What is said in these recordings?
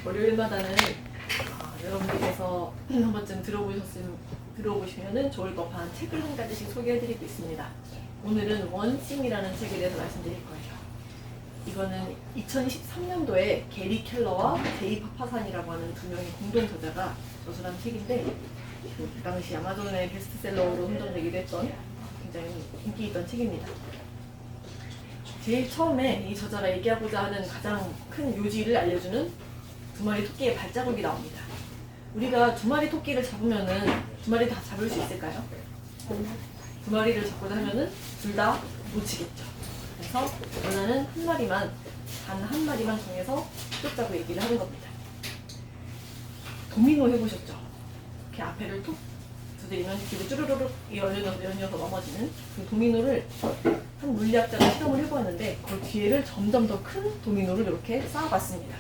월요일마다는 여러분들께서 한 번쯤 들어보시면 좋을 법한 책을 한 가지씩 소개해드리고 있습니다. 오늘은 원싱이라는 책에 대해서 말씀드릴 거예요. 이거는 2013년도에 게리 켈러와 제이 파파산이라고 하는 두 명의 공동 저자가 저술한 책인데, 그 당시 아마존의 베스트셀러로 선정되기도 했던 굉장히 인기 있던 책입니다. 제일 처음에 이 저자가 얘기하고자 하는 가장 큰 요지를 알려주는 두 마리 토끼의 발자국이 나옵니다. 우리가 두 마리 토끼를 잡으면은 두 마리 다 잡을 수 있을까요? 두 마리를 잡고자 하면은 둘 다 놓치겠죠. 그래서 원하는 한 마리만, 단 한 마리만 정해서 쫓자고 얘기를 하는 겁니다. 도미노 해보셨죠? 이렇게 앞에를 톡 두드리면 뒤로 쭈르르륵 열려서 넘어지는 그 도미노를 한 물리학자가 실험을 해보았는데, 그 뒤에를 점점 더 큰 도미노를 이렇게 쌓아봤습니다.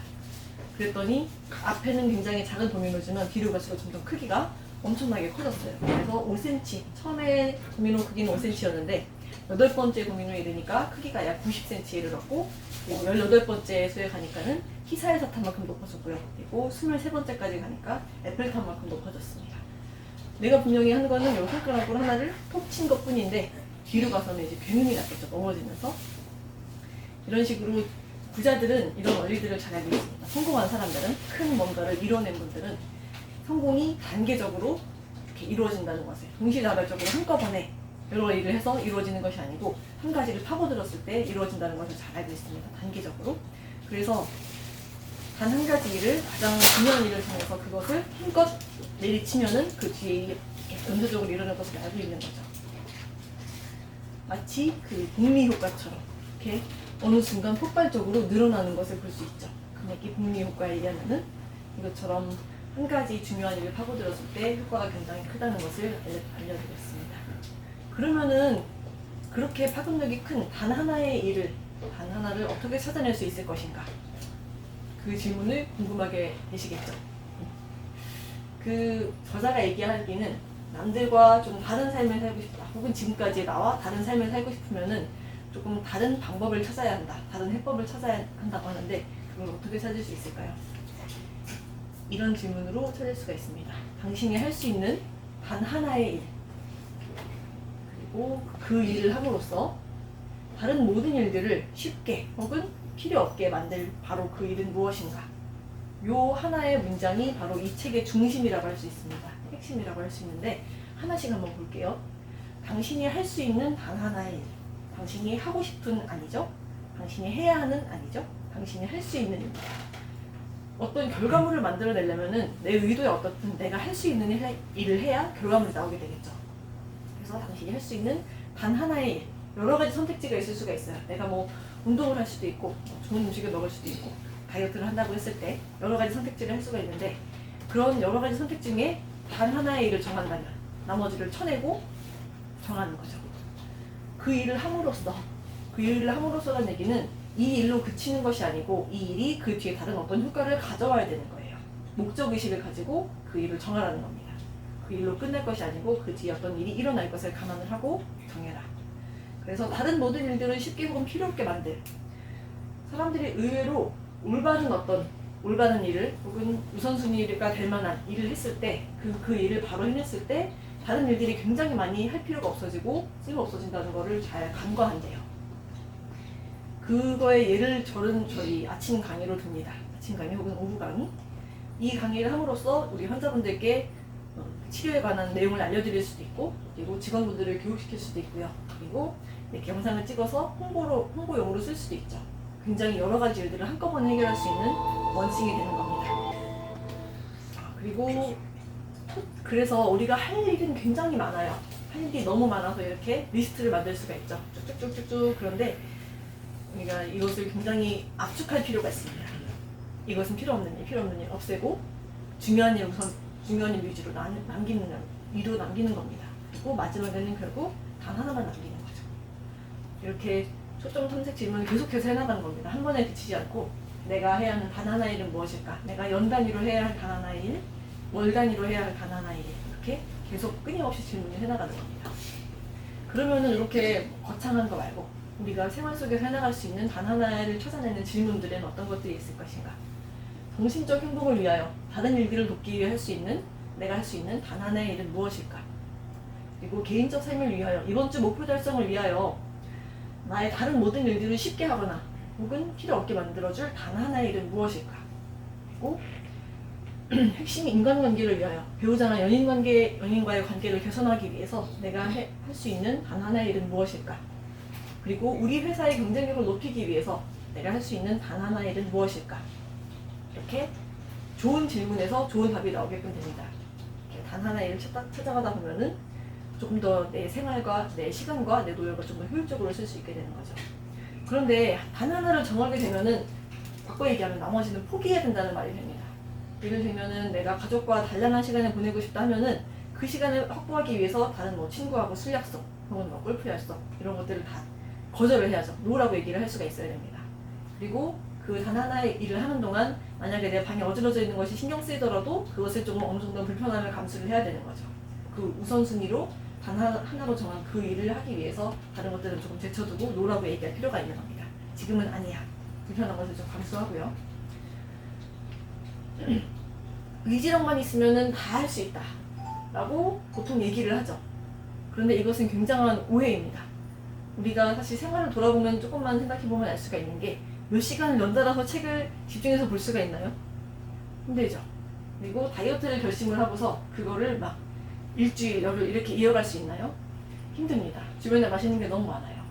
그랬더니 앞에는 굉장히 작은 도미노지만 뒤로 갈수록 점점 크기가 엄청나게 커졌어요. 그래서 5cm, 처음에 도미노 크기는 5cm였는데 8번째 도미노에 이르니까 크기가 약 90cm에 이르렀고, 그리고 18번째 수에 가니까는 피사의 사탑만큼 높아졌고요. 그리고 23번째까지 가니까 에펠탑만큼 높아졌습니다. 내가 분명히 한 거는 이 손가락으로 하나를 톡 친 것 뿐인데, 뒤로 가서는 이제 굉음이 났겠죠. 넘어지면서. 이런 식으로 부자들은 이런 원리들을 잘 알고 있습니다. 성공한 사람들은, 큰 뭔가를 이뤄낸 분들은 성공이 단계적으로 이렇게 이루어진다는 것을, 동시다발적으로 한꺼번에 여러 일을 해서 이루어지는 것이 아니고 한 가지를 파고들었을 때 이루어진다는 것을 잘 알고 있습니다. 단계적으로. 그래서 단 한 가지 일을, 가장 중요한 일을 정해서 그것을 힘껏 내리치면은 그 뒤에 연쇄적으로 일어날 것을 알고 있는 거죠. 마치 그 복리 효과처럼 이렇게 어느 순간 폭발적으로 늘어나는 것을 볼 수 있죠. 금액이 복리 효과에 의하면은 이것처럼 한 가지 중요한 일을 파고들었을 때 효과가 굉장히 크다는 것을 알려드렸습니다. 그러면은 그렇게 파급력이 큰 단 하나의 일을, 단 하나를 어떻게 찾아낼 수 있을 것인가? 그 질문을 궁금하게 되시겠죠. 그 저자가 얘기하기는 남들과 좀 다른 삶을 살고 싶다, 혹은 지금까지 나와 다른 삶을 살고 싶으면은 조금 다른 방법을 찾아야 한다, 다른 해법을 찾아야 한다고 하는데, 그걸 어떻게 찾을 수 있을까요? 이런 질문으로 찾을 수가 있습니다. 당신이 할 수 있는 단 하나의 일, 그리고 그 일을 함으로써 다른 모든 일들을 쉽게 혹은 필요 없게 만들 바로 그 일은 무엇인가? 요 하나의 문장이 바로 이 책의 중심이라고 할 수 있습니다. 핵심이라고 할 수 있는데, 하나씩 한번 볼게요. 당신이 할 수 있는 단 하나의 일, 당신이 하고 싶은 아니죠? 당신이 해야 하는 아니죠? 당신이 할 수 있는 일입니다. 어떤 결과물을 만들어내려면은 내 의도에 어떻든 내가 할 수 있는 일을 해야 결과물이 나오게 되겠죠. 그래서 당신이 할 수 있는 단 하나의 일, 여러 가지 선택지가 있을 수가 있어요. 내가 뭐 운동을 할 수도 있고, 좋은 음식을 먹을 수도 있고, 다이어트를 한다고 했을 때 여러 가지 선택지를 할 수가 있는데, 그런 여러 가지 선택 중에 단 하나의 일을 정한다면 나머지를 쳐내고 정하는 거죠. 그 일을 함으로써라는 얘기는 이 일로 그치는 것이 아니고 이 일이 그 뒤에 다른 어떤 효과를 가져와야 되는 거예요. 목적의식을 가지고 그 일을 정하라는 겁니다. 그 일로 끝날 것이 아니고 그 뒤에 어떤 일이 일어날 것을 감안을 하고 정해라. 그래서 다른 모든 일들은 쉽게 혹은 필요 없게 만들, 사람들이 의외로 올바른 일을 혹은 우선순위가 될 만한 일을 했을 때, 그 일을 바로 해냈을 때 다른 일들이 굉장히 많이 할 필요가 없어지고 쓸모 없어진다는 것을 잘 간과한대요. 그거의 예를 저희 아침 강의로 듭니다. 아침 강의 혹은 오후 강의. 이 강의를 함으로써 우리 환자분들께 치료에 관한 내용을 알려드릴 수도 있고, 그리고 직원분들을 교육시킬 수도 있고요. 그리고 이렇게 영상을 찍어서 홍보용으로 쓸 수도 있죠. 굉장히 여러 가지 일들을 한꺼번에 해결할 수 있는 원칙이 되는 겁니다. 그리고 그래서 우리가 할 일은 굉장히 많아요. 할 일이 너무 많아서 이렇게 리스트를 만들 수가 있죠. 쭉쭉쭉쭉. 그런데 우리가 이것을 굉장히 압축할 필요가 있습니다. 이것은 필요 없는 일 없애고 중요한 일 위주로 남기는 겁니다. 그리고 마지막에는 결국 단 하나만 남기는 거죠. 이렇게 초점 탐색 질문을 계속해서 해나가는 겁니다. 한 번에 그치지 않고 내가 해야 하는 단 하나의 일은 무엇일까? 내가 연 단위로 해야 할 단 하나의 일, 월 단위로 해야 할 단 하나의 일, 이렇게 계속 끊임없이 질문을 해나가는 겁니다. 그러면은 이렇게 거창한 거 말고 우리가 생활 속에서 해나갈 수 있는 단 하나를 찾아내는 질문들에는 어떤 것들이 있을 것인가? 정신적 행복을 위하여 다른 일들을 돕기 위해 할 수 있는 내가 할 수 있는 단 하나의 일은 무엇일까? 그리고 개인적 삶을 위하여 이번 주 목표 달성을 위하여 나의 다른 모든 일들을 쉽게 하거나 혹은 필요 없게 만들어줄 단 하나의 일은 무엇일까? 그리고 핵심 인간관계를 위하여 배우자나 연인과의 관계를 개선하기 위해서 내가 할 수 있는 단 하나의 일은 무엇일까? 그리고 우리 회사의 경쟁력을 높이기 위해서 내가 할 수 있는 단 하나의 일은 무엇일까? 이렇게 좋은 질문에서 좋은 답이 나오게끔 됩니다. 이렇게 단 하나의 일을 찾아가다 보면은 조금 더 내 생활과 내 시간과 내 노력을 좀 더 효율적으로 쓸 수 있게 되는 거죠. 그런데 단 하나를 정하게 되면은 바꿔 얘기하면 나머지는 포기해야 된다는 말이 됩니다. 예를 들면은 내가 가족과 단란한 시간을 보내고 싶다 하면은 그 시간을 확보하기 위해서 다른 뭐 친구하고 술 약속 혹은 뭐 골프 약속 이런 것들을 다 거절을 해야죠. 노라고 얘기를 할 수가 있어야 됩니다. 그리고 그 단 하나의 일을 하는 동안 만약에 내 방이 어지러져 있는 것이 신경 쓰이더라도 그것을 조금 어느 정도 불편함을 감수를 해야 되는 거죠. 그 우선순위로 단 하나로 정한 그 일을 하기 위해서 다른 것들은 조금 제쳐두고 노라고 얘기할 필요가 있는 겁니다. 지금은 아니야. 불편한 것을 좀 감수하고요. 의지력만 있으면 다 할 수 있다 라고 보통 얘기를 하죠. 그런데 이것은 굉장한 오해입니다. 우리가 사실 생활을 돌아보면 조금만 생각해보면 알 수가 있는 게 몇 시간을 연달아서 책을 집중해서 볼 수가 있나요? 힘들죠. 그리고 다이어트를 결심을 하고서 그거를 막 일주일, 열흘 이렇게 이어갈 수 있나요? 힘듭니다. 주변에 맛있는 게 너무 많아요.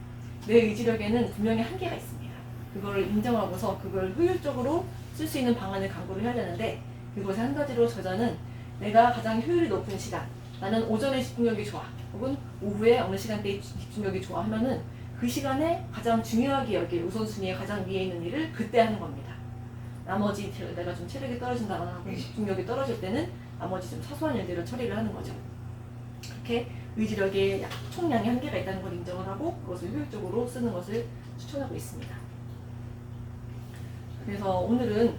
내 의지력에는 분명히 한계가 있습니다. 그거를 인정하고서 그걸 효율적으로 쓸 수 있는 방안을 강구를 해야 되는데 그것의 한 가지로 저자는 내가 가장 효율이 높은 시간, 나는 오전에 집중력이 좋아 혹은 오후에 어느 시간대에 집중력이 좋아 하면은 그 시간에 가장 중요하게 여길 우선순위에 가장 위에 있는 일을 그때 하는 겁니다. 나머지 내가 좀 체력이 떨어진다거나 혹은 집중력이 떨어질 때는 나머지 좀 사소한 일들을 처리를 하는 거죠. 그렇게 의지력의 총량의 한계가 있다는 걸 인정을 하고 그것을 효율적으로 쓰는 것을 추천하고 있습니다. 그래서 오늘은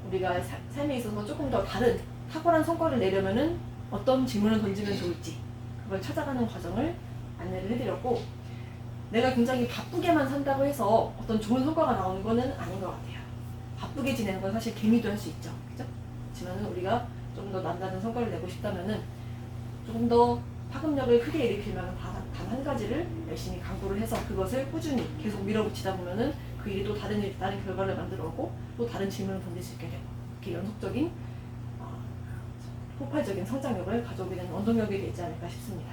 우리가 삶에 있어서 조금 더 다른 탁월한 성과를 내려면은 어떤 질문을 던지면 좋을지 그걸 찾아가는 과정을 안내를 해드렸고 내가 굉장히 바쁘게만 산다고 해서 어떤 좋은 성과가 나오는 거는 아닌 것 같아요. 바쁘게 지내는 건 사실 개미도 할 수 있죠. 그죠? 그렇지만 우리가 좀 더 남다른 성과를 내고 싶다면은 조금 더 파급력을 크게 일으킬 만한 단 한 가지를 열심히 강구를 해서 그것을 꾸준히 계속 밀어붙이다 보면은 그 일이 또 다른 결과를 만들어 오고 또 다른 질문을 던질 수 있게 되고 이렇게 연속적인 폭발적인 성장력을 가져오게 되는 원동력이 되지 않을까 싶습니다.